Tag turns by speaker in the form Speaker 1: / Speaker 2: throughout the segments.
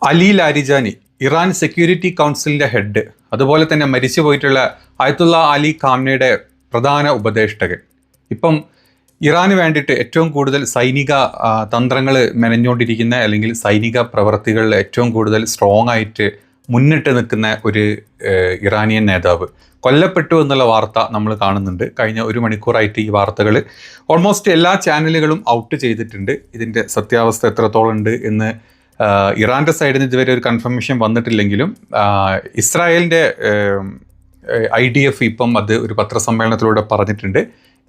Speaker 1: Ali Larijani Iran security കൗൺസിലിൻ്റെ head, അതുപോലെ തന്നെ മരിച്ചുപോയിട്ടുള്ള അയത്തുള്ള അലി ഖാംനയുടെ പ്രധാന ഉപദേഷ്ടകൻ, ഇപ്പം ഇറാന് വേണ്ടിയിട്ട് ഏറ്റവും കൂടുതൽ സൈനിക തന്ത്രങ്ങൾ മെനഞ്ഞുകൊണ്ടിരിക്കുന്ന അല്ലെങ്കിൽ സൈനിക പ്രവർത്തികളിൽ ഏറ്റവും കൂടുതൽ സ്ട്രോങ് ആയിട്ട് മുന്നിട്ട് നിൽക്കുന്ന ഒരു ഇറാനിയൻ നേതാവ് കൊല്ലപ്പെട്ടു എന്നുള്ള വാർത്ത നമ്മൾ കാണുന്നുണ്ട്. കഴിഞ്ഞ ഒരു മണിക്കൂറായിട്ട് ഈ വാർത്തകൾ ഓൾമോസ്റ്റ് എല്ലാ ചാനലുകളും ഔട്ട് ചെയ്തിട്ടുണ്ട്. ഇതിൻ്റെ സത്യാവസ്ഥ എത്രത്തോളം ഉണ്ട് എന്ന് ഇറാൻ്റെ സൈഡിൽ നിന്ന് ഇതുവരെ ഒരു കൺഫർമേഷൻ വന്നിട്ടില്ലെങ്കിലും ഇസ്രായേലിൻ്റെ IDF ഇപ്പം അത് ഒരു പത്രസമ്മേളനത്തിലൂടെ പറഞ്ഞിട്ടുണ്ട്.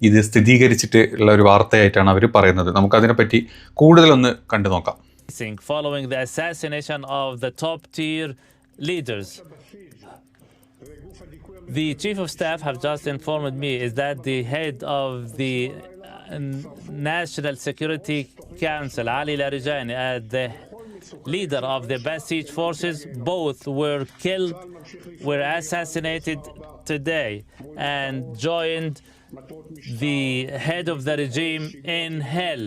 Speaker 1: ഇത് സ്ഥിരീകരിച്ചിട്ട് ഉള്ള ഒരു വാർത്തയായിട്ടാണ് അവർ പറയുന്നത്. നമുക്കതിനെപ്പറ്റി കൂടുതലൊന്ന് കണ്ടു നോക്കാം.
Speaker 2: Following the assassination of the top tier leaders, the chief of staff have just informed me is that the head of the National Security Council, Ali Larijani, and the leader of the Basij forces, both were killed, were assassinated today, and joined the head of the regime in hell.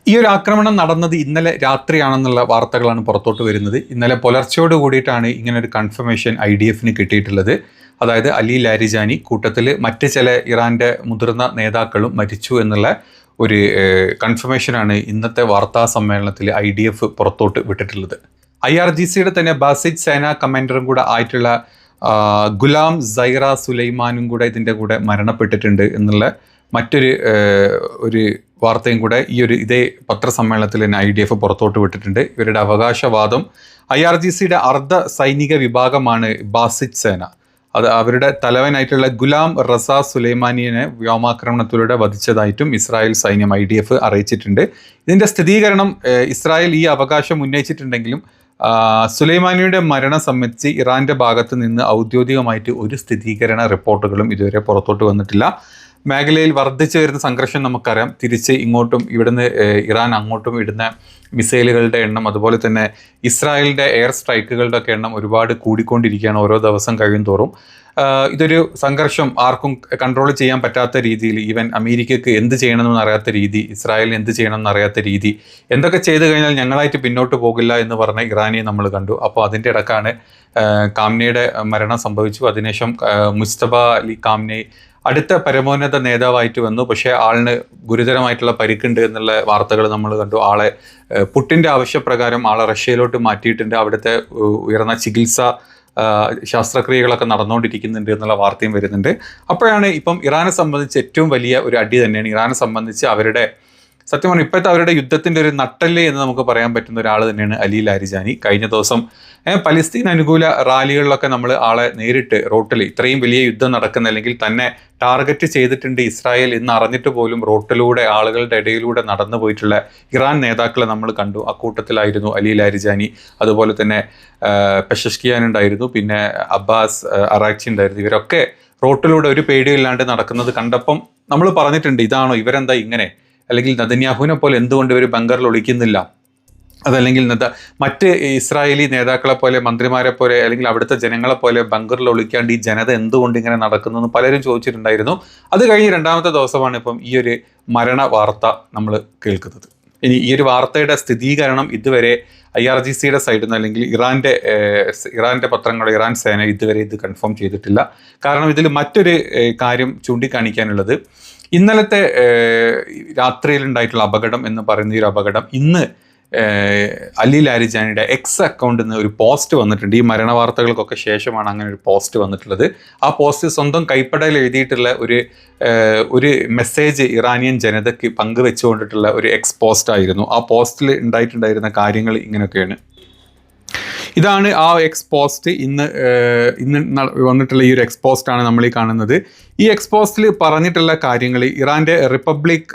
Speaker 1: ഈ ഒരു ആക്രമണം നടന്നത് ഇന്നലെ രാത്രിയാണെന്നുള്ള വാർത്തകളാണ് പുറത്തോട്ട് വരുന്നത്. ഇന്നലെ പുലർച്ചയോട് കൂടിയിട്ടാണ് ഇങ്ങനെ ഒരു കൺഫർമേഷൻ IDFന് കിട്ടിയിട്ടുള്ളത്. അതായത് അലി ലാരിജാനി കൂട്ടത്തിൽ മറ്റ് ചില ഇറാൻ്റെ മുതിർന്ന നേതാക്കളും മരിച്ചു എന്നുള്ള ഒരു കൺഫർമേഷനാണ് ഇന്നത്തെ വാർത്താ സമ്മേളനത്തിൽ IDF പുറത്തോട്ട് വിട്ടിട്ടുള്ളത്. IRGCയുടെ തന്നെ ബാസിജ് സേന കമാൻഡറും കൂടെ ആയിട്ടുള്ള ഗുലാം സൈറ സുലൈമാനും കൂടെ ഇതിൻ്റെ കൂടെ മരണപ്പെട്ടിട്ടുണ്ട് എന്നുള്ള മറ്റൊരു ഒരു വാർത്തയും കൂടെ ഇതേ പത്രസമ്മേളനത്തിൽ തന്നെ IDF പുറത്തോട്ട് വിട്ടിട്ടുണ്ട്. ഇവരുടെ അവകാശവാദം IRGCയുടെ അർദ്ധ സൈനിക വിഭാഗമാണ് ബാസിജ് സേന. അത് അവരുടെ തലവനായിട്ടുള്ള ഗുലാം റസ സുലൈമാനിയെ വ്യോമാക്രമണത്തിലൂടെ വധിച്ചതായിട്ടും ഇസ്രായേൽ സൈന്യം IDF അറിയിച്ചിട്ടുണ്ട്. ഇതിൻ്റെ സ്ഥിരീകരണം ഇസ്രായേൽ ഈ അവകാശം ഉന്നയിച്ചിട്ടുണ്ടെങ്കിലും സുലൈമാനിയുടെ മരണം സംബന്ധിച്ച് ഇറാൻ്റെ ഭാഗത്ത് നിന്ന് ഔദ്യോഗികമായിട്ട് ഒരു സ്ഥിരീകരണ റിപ്പോർട്ടുകളും ഇതുവരെ പുറത്തോട്ട് വന്നിട്ടില്ല. മേഖലയിൽ വർദ്ധിച്ചു വരുന്ന സംഘർഷം നമുക്കറിയാം. തിരിച്ച് ഇങ്ങോട്ടും ഇവിടുന്ന് ഇറാൻ അങ്ങോട്ടും ഇടുന്ന മിസൈലുകളുടെ എണ്ണം, അതുപോലെ തന്നെ ഇസ്രായേലിൻ്റെ എയർ സ്ട്രൈക്കുകളുടെ ഒക്കെ എണ്ണം ഒരുപാട് കൂടിക്കൊണ്ടിരിക്കുകയാണ് ഓരോ ദിവസം കഴിയും തോറും. ഇതൊരു സംഘർഷം ആർക്കും കൺട്രോൾ ചെയ്യാൻ പറ്റാത്ത രീതിയിൽ, ഈവൻ അമേരിക്കക്ക് എന്ത് ചെയ്യണമെന്ന് അറിയാത്ത രീതി, ഇസ്രായേലിന് എന്ത് ചെയ്യണമെന്ന് അറിയാത്ത രീതി, എന്തൊക്കെ ചെയ്തു കഴിഞ്ഞാൽ ഞങ്ങളായിട്ട് പിന്നോട്ട് പോകില്ല എന്ന് പറഞ്ഞ ഇറാനിയെ നമ്മൾ കണ്ടു. അപ്പോൾ അതിൻ്റെ ഇടക്കാണ് ഖാംനയുടെ മരണം സംഭവിച്ചു. അതിനുശേഷം മുസ്തഫ അലി ഖാംനെ അടുത്ത പരമോന്നത നേതാവായിട്ട് വന്നു. പക്ഷേ ആളിന് ഗുരുതരമായിട്ടുള്ള പരിക്കുണ്ട് എന്നുള്ള വാർത്തകൾ നമ്മൾ കണ്ടു. ആളെ പുട്ടിൻ്റെ ആവശ്യപ്രകാരം ആളെ റഷ്യയിലോട്ട് മാറ്റിയിട്ടുണ്ട്. അവിടുത്തെ ഉയർന്ന ചികിത്സ ശസ്ത്രക്രിയകളൊക്കെ നടന്നുകൊണ്ടിരിക്കുന്നുണ്ട് എന്നുള്ള വാർത്തയും വരുന്നുണ്ട്. അപ്പോഴാണ് ഇപ്പം ഇറാനെ സംബന്ധിച്ച് ഏറ്റവും വലിയ ഒരു അടി തന്നെയാണ്. ഇറാനെ സംബന്ധിച്ച് അവരുടെ സത്യം പറഞ്ഞാൽ ഇപ്പോഴത്തെ അവരുടെ യുദ്ധത്തിൻ്റെ ഒരു നട്ടല് എന്ന് നമുക്ക് പറയാൻ പറ്റുന്ന ഒരാൾ തന്നെയാണ് അലി ലാരിജാനി. കഴിഞ്ഞ ദിവസം പലസ്തീൻ അനുകൂല റാലികളിലൊക്കെ നമ്മൾ ആളെ നേരിട്ട് റോട്ടിൽ, ഇത്രയും വലിയ യുദ്ധം നടക്കുന്ന അല്ലെങ്കിൽ തന്നെ ടാർഗറ്റ് ചെയ്തിട്ടുണ്ട് ഇസ്രായേൽ എന്ന് അറിഞ്ഞിട്ട് പോലും റോട്ടിലൂടെ ആളുകളുടെ ഇടയിലൂടെ നടന്നു പോയിട്ടുള്ള ഇറാൻ നേതാക്കളെ നമ്മൾ കണ്ടു. അക്കൂട്ടത്തിലായിരുന്നു അലി ലാരിജാനി, അതുപോലെ തന്നെ പെഷഷ്കിയാൻ ഉണ്ടായിരുന്നു, പിന്നെ അബ്ബാസ് അറാക്ചി ഉണ്ടായിരുന്നു. ഇവരൊക്കെ റോട്ടിലൂടെ ഒരു പേടിയില്ലാണ്ട് നടക്കുന്നത് കണ്ടപ്പം നമ്മൾ പറഞ്ഞിട്ടുണ്ട്, ഇതാണോ ഇവരെന്താ ഇങ്ങനെ, അല്ലെങ്കിൽ നെതന്യാഹുവിനെ പോലെ എന്തുകൊണ്ട് ഇവർ ബങ്കറിൽ ഒളിക്കുന്നില്ല, അതല്ലെങ്കിൽ മറ്റ് ഇസ്രായേലി നേതാക്കളെ പോലെ, മന്ത്രിമാരെ പോലെ, അല്ലെങ്കിൽ അവിടുത്തെ ജനങ്ങളെ പോലെ ബങ്കറിൽ ഒളിക്കാണ്ട് ഈ ജനത എന്തുകൊണ്ട് ഇങ്ങനെ നടക്കുന്നു എന്ന് പലരും ചോദിച്ചിട്ടുണ്ടായിരുന്നു. അത് കഴിഞ്ഞ് രണ്ടാമത്തെ ദിവസമാണ് ഇപ്പം ഈ ഒരു മരണ വാർത്ത നമ്മൾ കേൾക്കുന്നത്. ഇനി ഈ ഒരു വാർത്തയുടെ സ്ഥിരീകരണം ഇതുവരെ IRGCയുടെ സൈഡിൽ നിന്ന് അല്ലെങ്കിൽ ഇറാൻ്റെ പത്രങ്ങൾ, ഇറാൻ സേന ഇതുവരെ ഇത് കൺഫേം ചെയ്തിട്ടില്ല. കാരണം ഇതിൽ മറ്റൊരു കാര്യം ചൂണ്ടിക്കാണിക്കാനുള്ളത്, ഇന്നലത്തെ രാത്രിയിലുണ്ടായിട്ടുള്ള അപകടം എന്ന് പറയുന്ന ഈ ഒരു അപകടം ഇന്ന് അലി ലാരിജാനിയുടെ എക്സ് അക്കൗണ്ടിൽ നിന്ന് ഒരു പോസ്റ്റ് വന്നിട്ടുണ്ട്. ഈ മരണ വാർത്തകൾക്കൊക്കെ ശേഷമാണ് അങ്ങനെ ഒരു പോസ്റ്റ് വന്നിട്ടുള്ളത്. ആ പോസ്റ്റ് സ്വന്തം കൈപ്പടയിൽ എഴുതിയിട്ടുള്ള ഒരു മെസ്സേജ് ഇറാനിയൻ ജനതയ്ക്ക് പങ്കുവെച്ചുകൊണ്ടിട്ടുള്ള ഒരു എക്സ് പോസ്റ്റ് ആയിരുന്നു. ആ പോസ്റ്റിൽ ഉണ്ടായിട്ടുണ്ടായിരുന്ന കാര്യങ്ങൾ ഇങ്ങനെയൊക്കെയാണ്. ഇതാണ് ആ എക്സ്പോസ്റ്റ്. ഇന്ന് വന്നിട്ടുള്ള ഈ ഒരു എക്സ്പോസ്റ്റാണ് നമ്മൾ ഈ കാണുന്നത്. ഈ എക്സ്പോസ്റ്റിൽ പറഞ്ഞിട്ടുള്ള കാര്യങ്ങൾ ഇറാൻ്റെ റിപ്പബ്ലിക്,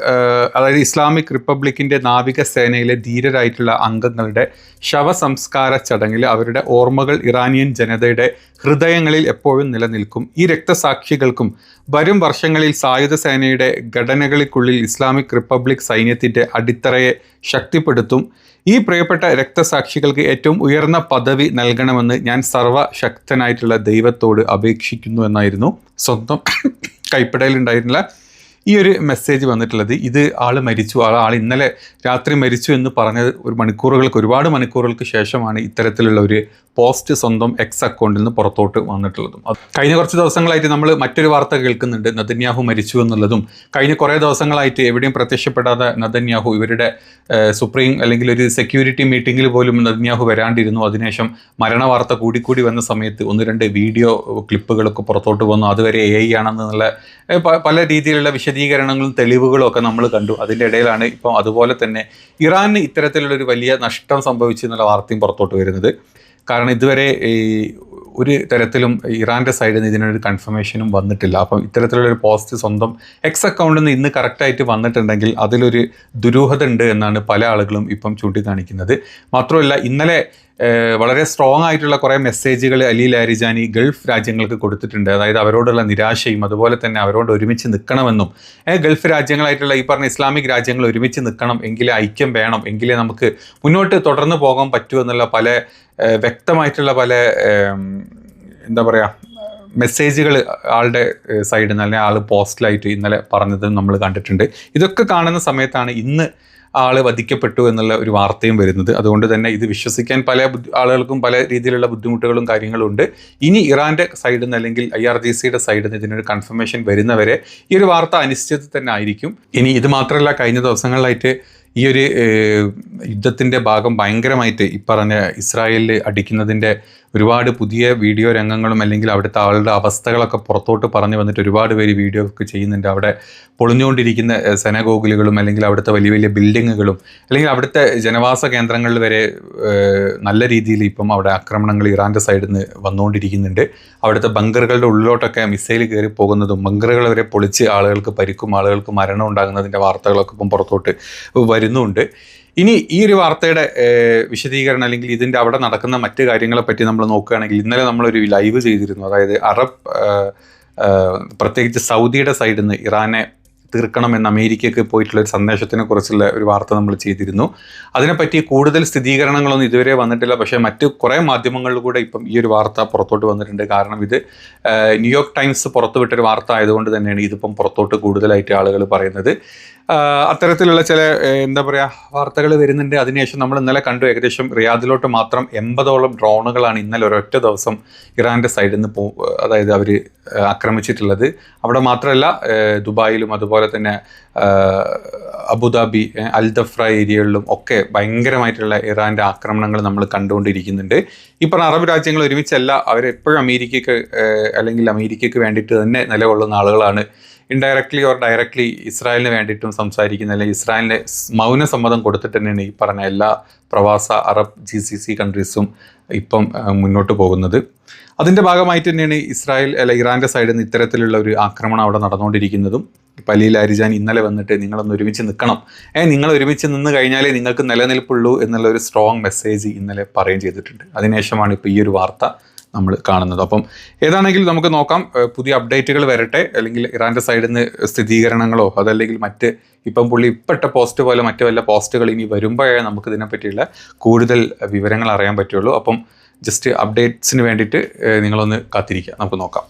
Speaker 1: അതായത് ഇസ്ലാമിക് റിപ്പബ്ലിക്കിൻ്റെ നാവികസേനയിലെ ധീരരായിട്ടുള്ള അംഗങ്ങളുടെ ശവസംസ്കാര ചടങ്ങിൽ അവരുടെ ഓർമ്മകൾ ഇറാനിയൻ ജനതയുടെ ഹൃദയങ്ങളിൽ എപ്പോഴും നിലനിൽക്കും. ഈ രക്തസാക്ഷികൾക്കും വരും വർഷങ്ങളിൽ സായുധ സേനയുടെ ഘടനകൾക്കുള്ളിൽ ഇസ്ലാമിക് റിപ്പബ്ലിക് സൈന്യത്തിൻ്റെ അടിത്തറയെ ശക്തിപ്പെടുത്തും. ഈ പ്രിയപ്പെട്ട രക്തസാക്ഷികൾക്ക് ഏറ്റവും ഉയർന്ന പദവി നൽകണമെന്ന് ഞാൻ സർവശക്തനായിട്ടുള്ള ദൈവത്തോട് അപേക്ഷിക്കുന്നു എന്നായിരുന്നു സ്വന്തം കൈപ്പടയിലുണ്ടായിരുന്നില്ല ഈ ഒരു മെസ്സേജ് വന്നിട്ടുള്ളത്. ഇത് ആൾ മരിച്ചു, ആൾ ഇന്നലെ രാത്രി മരിച്ചു എന്ന് പറഞ്ഞത് ഒരുപാട് മണിക്കൂറുകൾക്ക് ശേഷമാണ് ഇത്തരത്തിലുള്ള ഒരു പോസ്റ്റ് സ്വന്തം എക്സ് അക്കൗണ്ടിൽ നിന്ന് പുറത്തോട്ട് വന്നിട്ടുള്ളതും. കഴിഞ്ഞ കുറച്ച് ദിവസങ്ങളായിട്ട് നമ്മൾ മറ്റൊരു വാർത്ത കേൾക്കുന്നുണ്ട്, നെതന്യാഹു മരിച്ചു എന്നുള്ളതും. കഴിഞ്ഞ കുറേ ദിവസങ്ങളായിട്ട് എവിടെയും പ്രത്യക്ഷപ്പെടാതെ നെതന്യാഹു ഇവരുടെ സുപ്രീം അല്ലെങ്കിൽ ഒരു സെക്യൂരിറ്റി മീറ്റിങ്ങിൽ പോലും നെതന്യാഹു വരാണ്ടിരുന്നു. അതിനുശേഷം മരണ വാർത്ത കൂടിക്കൂടി വന്ന സമയത്ത് 1-2 വീഡിയോ ക്ലിപ്പുകളൊക്കെ പുറത്തോട്ട് വന്നു. അതുവരെ AI ആണെന്നുള്ള പല രീതിയിലുള്ള വിശദീകരണങ്ങളും തെളിവുകളും ഒക്കെ നമ്മൾ കണ്ടു. അതിൻ്റെ ഇടയിലാണ് ഇപ്പം അതുപോലെ തന്നെ ഇറാന് ഇത്തരത്തിലുള്ളൊരു വലിയ നഷ്ടം സംഭവിച്ചു എന്നുള്ള വാർത്തയും പുറത്തോട്ട് വരുന്നത്. കാരണം ഇതുവരെ ഒരു തരത്തിലും ഇറാൻ്റെ സൈഡിൽ നിന്ന് ഇതിനൊരു കൺഫർമേഷനും വന്നിട്ടില്ല. അപ്പം ഇത്തരത്തിലുള്ളൊരു പോസ്റ്റ് സ്വന്തം എക്സ് അക്കൗണ്ടിൽ നിന്ന് ഇന്ന് കറക്റ്റായിട്ട് വന്നിട്ടുണ്ടെങ്കിൽ അതിലൊരു ദുരൂഹത ഉണ്ട് എന്നാണ് പല ആളുകളും ഇപ്പം ചൂണ്ടിക്കാണിക്കുന്നത്. മാത്രമല്ല ഇന്നലെ വളരെ സ്ട്രോങ് ആയിട്ടുള്ള കുറേ മെസ്സേജുകൾ അലി ലാരിജാനി ഗൾഫ് രാജ്യങ്ങൾക്ക് കൊടുത്തിട്ടുണ്ട്. അതായത് അവരോടുള്ള നിരാശയും അതുപോലെ തന്നെ അവരോട് ഒരുമിച്ച് നിൽക്കണമെന്നും ഗൾഫ് രാജ്യങ്ങളായിട്ടുള്ള ഈ പറഞ്ഞ ഇസ്ലാമിക് രാജ്യങ്ങൾ ഒരുമിച്ച് നിൽക്കണം, എങ്കിലേ ഐക്യം വേണം, എങ്കിലേ നമുക്ക് മുന്നോട്ട് തുടർന്ന് പോകാൻ പറ്റൂ എന്നുള്ള പല വ്യക്തമായിട്ടുള്ള പല എന്താ പറയുക മെസ്സേജുകൾ ആളുടെ സൈഡിൽ നിന്ന് അല്ലെങ്കിൽ ആൾ പോസ്റ്റിലായിട്ട് ഇന്നലെ പറഞ്ഞത് നമ്മൾ കണ്ടിട്ടുണ്ട്. ഇതൊക്കെ കാണുന്ന സമയത്താണ് ഇന്ന് ആൾ വധിക്കപ്പെട്ടു എന്നുള്ള ഒരു വാർത്തയും വരുന്നത്. അതുകൊണ്ട് തന്നെ ഇത് വിശ്വസിക്കാൻ പല ആളുകൾക്കും പല രീതിയിലുള്ള ബുദ്ധിമുട്ടുകളും കാര്യങ്ങളും ഉണ്ട്. ഇനി ഇറാൻ്റെ സൈഡിൽ നിന്ന് അല്ലെങ്കിൽ IRGCയുടെ സൈഡിൽ നിന്ന് ഇതിനൊരു കൺഫർമേഷൻ വരുന്നവരെ ഈ ഒരു വാർത്ത അനിശ്ചിതത്വം തന്നെ ആയിരിക്കും. ഇനി ഇത് മാത്രമല്ല, കഴിഞ്ഞ ദിവസങ്ങളിലായിട്ട് ഈ ഒരു യുദ്ധത്തിൻ്റെ ഭാഗം ഭയങ്കരമായിട്ട് ഈ പറഞ്ഞ ഇസ്രായേലിൽ അടിക്കുന്നതിൻ്റെ ഒരുപാട് പുതിയ വീഡിയോ രംഗങ്ങളും അല്ലെങ്കിൽ അവിടുത്തെ ആളുടെ അവസ്ഥകളൊക്കെ പുറത്തോട്ട് പറഞ്ഞു വന്നിട്ട് ഒരുപാട് പേര് വീഡിയോ ഒക്കെ ചെയ്യുന്നുണ്ട്. അവിടെ പൊളിഞ്ഞുകൊണ്ടിരിക്കുന്ന സെനഗോഗുകളും അല്ലെങ്കിൽ അവിടുത്തെ വലിയ വലിയ ബിൽഡിങ്ങുകളും അല്ലെങ്കിൽ അവിടുത്തെ ജനവാസ കേന്ദ്രങ്ങളിൽ വരെ നല്ല രീതിയിൽ ഇപ്പം അവിടെ ആക്രമണങ്ങൾ ഇറാൻ്റെ സൈഡിൽ നിന്ന് വന്നുകൊണ്ടിരിക്കുന്നുണ്ട്. അവിടുത്തെ ബങ്കറുകളുടെ ഉള്ളിലോട്ടൊക്കെ മിസൈൽ കയറി പോകുന്നതും ബങ്കറുകൾ വരെ പൊളിച്ച് ആളുകൾക്ക് പരിക്കും ആളുകൾക്ക് മരണം ഉണ്ടാകുന്നതിൻ്റെ വാർത്തകളൊക്കെ ഇപ്പം പുറത്തോട്ട് വരുന്നുണ്ട്. ഇനി ഈ ഒരു വാർത്തയുടെ വിശദീകരണം അല്ലെങ്കിൽ ഇതിൻ്റെ അവിടെ നടക്കുന്ന മറ്റു കാര്യങ്ങളെ പറ്റി നമ്മൾ നോക്കുകയാണെങ്കിൽ ഇന്നലെ നമ്മളൊരു ലൈവ് ചെയ്തിരുന്നു. അതായത് അറബ് പ്രത്യേകിച്ച് സൗദിയുടെ സൈഡിൽ നിന്ന് ഇറാനെ തീർക്കണമെന്ന് അമേരിക്കയ്ക്ക് പോയിട്ടുള്ള ഒരു സന്ദേശത്തിനെ കുറിച്ചുള്ള ഒരു വാർത്ത നമ്മൾ ചെയ്തിരുന്നു. അതിനെപ്പറ്റി കൂടുതൽ സ്ഥിരീകരണങ്ങളൊന്നും ഇതുവരെ വന്നിട്ടില്ല. പക്ഷേ മറ്റ് കുറേ മാധ്യമങ്ങളിൽ കൂടെ ഇപ്പം ഈ ഒരു വാർത്ത പുറത്തോട്ട് വന്നിട്ടുണ്ട്. കാരണം ഇത് ന്യൂയോർക്ക് ടൈംസ് പുറത്തുവിട്ടൊരു വാർത്ത ആയതുകൊണ്ട് തന്നെയാണ് ഇതിപ്പം പുറത്തോട്ട് കൂടുതലായിട്ട് ആളുകൾ പറയുന്നത്. അത്തരത്തിലുള്ള ചില എന്താ പറയുക വാർത്തകൾ വരുന്നുണ്ട്. അതിനുശേഷം നമ്മൾ ഇന്നലെ കണ്ടു, ഏകദേശം റിയാദിലോട്ട് മാത്രം 80ഓളം ഡ്രോണുകളാണ് ഇന്നലെ ഒരൊറ്റ ദിവസം ഇറാൻ്റെ സൈഡിൽ നിന്ന് അതായത് അവർ ആക്രമിച്ചിട്ടുള്ളത്. അവിടെ മാത്രമല്ല ദുബായിലും അതുപോലെ തന്നെ അബുദാബി അൽദഫ്ര ഏരിയകളിലും ഒക്കെ ഭയങ്കരമായിട്ടുള്ള ഇറാൻ്റെ ആക്രമണങ്ങൾ നമ്മൾ കണ്ടുകൊണ്ടിരിക്കുന്നുണ്ട്. ഈ പറഞ്ഞ അറബ് രാജ്യങ്ങൾ ഒരുമിച്ചല്ല, അവരെപ്പോഴും അമേരിക്കയ്ക്ക് അല്ലെങ്കിൽ അമേരിക്കയ്ക്ക് വേണ്ടിയിട്ട് തന്നെ നിലകൊള്ളുന്ന ആളുകളാണ്. ഇൻഡയറക്ട്ലി ഓർ ഡയറക്ട്ലി ഇസ്രായേലിന് വേണ്ടിയിട്ടും സംസാരിക്കുന്ന അല്ലെങ്കിൽ ഇസ്രായേലിന് മൗന സമ്മതം കൊടുത്തിട്ട് തന്നെയാണ് ഈ പറഞ്ഞ എല്ലാ പ്രവാസ അറബ് GCC കൺട്രീസും ഇപ്പം മുന്നോട്ട് പോകുന്നത്. അതിൻ്റെ ഭാഗമായിട്ട് തന്നെയാണ് ഇറാൻ്റെ സൈഡിൽ നിന്ന് ഇത്തരത്തിലുള്ള ഒരു ആക്രമണം അവിടെ നടന്നുകൊണ്ടിരിക്കുന്നതും. ഇപ്പം അലി ലാരിജാനി ഇന്നലെ വന്നിട്ട് നിങ്ങളൊന്ന് ഒരുമിച്ച് നിൽക്കണം, നിങ്ങൾ ഒരുമിച്ച് നിന്ന് കഴിഞ്ഞാലേ നിങ്ങൾക്ക് നിലനിൽപ്പുള്ളൂ എന്നുള്ള ഒരു സ്ട്രോങ് മെസ്സേജ് ഇന്നലെ പറയുകയും ചെയ്തിട്ടുണ്ട്. അതിനുശേഷമാണ് ഇപ്പോൾ ഈ ഒരു വാർത്ത നമ്മൾ കാണുന്നത്. അപ്പം ഏതാണെങ്കിലും നമുക്ക് നോക്കാം, പുതിയ അപ്ഡേറ്റുകൾ വരട്ടെ. അല്ലെങ്കിൽ ഇറാൻ്റെ സൈഡിൽ നിന്ന് സ്ഥിരീകരണങ്ങളോ അതല്ലെങ്കിൽ മറ്റ് ഇപ്പം പുള്ളി ഇപ്പോഴത്തെ പോസ്റ്റ് പോലെ മറ്റു വല്ല പോസ്റ്റുകൾ ഇനി വരുമ്പോഴേ നമുക്ക് ഇതിനെപ്പറ്റിയുള്ള കൂടുതൽ വിവരങ്ങൾ അറിയാൻ പറ്റുള്ളൂ. അപ്പം ജസ്റ്റ് അപ്ഡേറ്റ്സിന് വേണ്ടിയിട്ട് നിങ്ങളൊന്ന് കാത്തിരിക്കുക, നമുക്ക് നോക്കാം.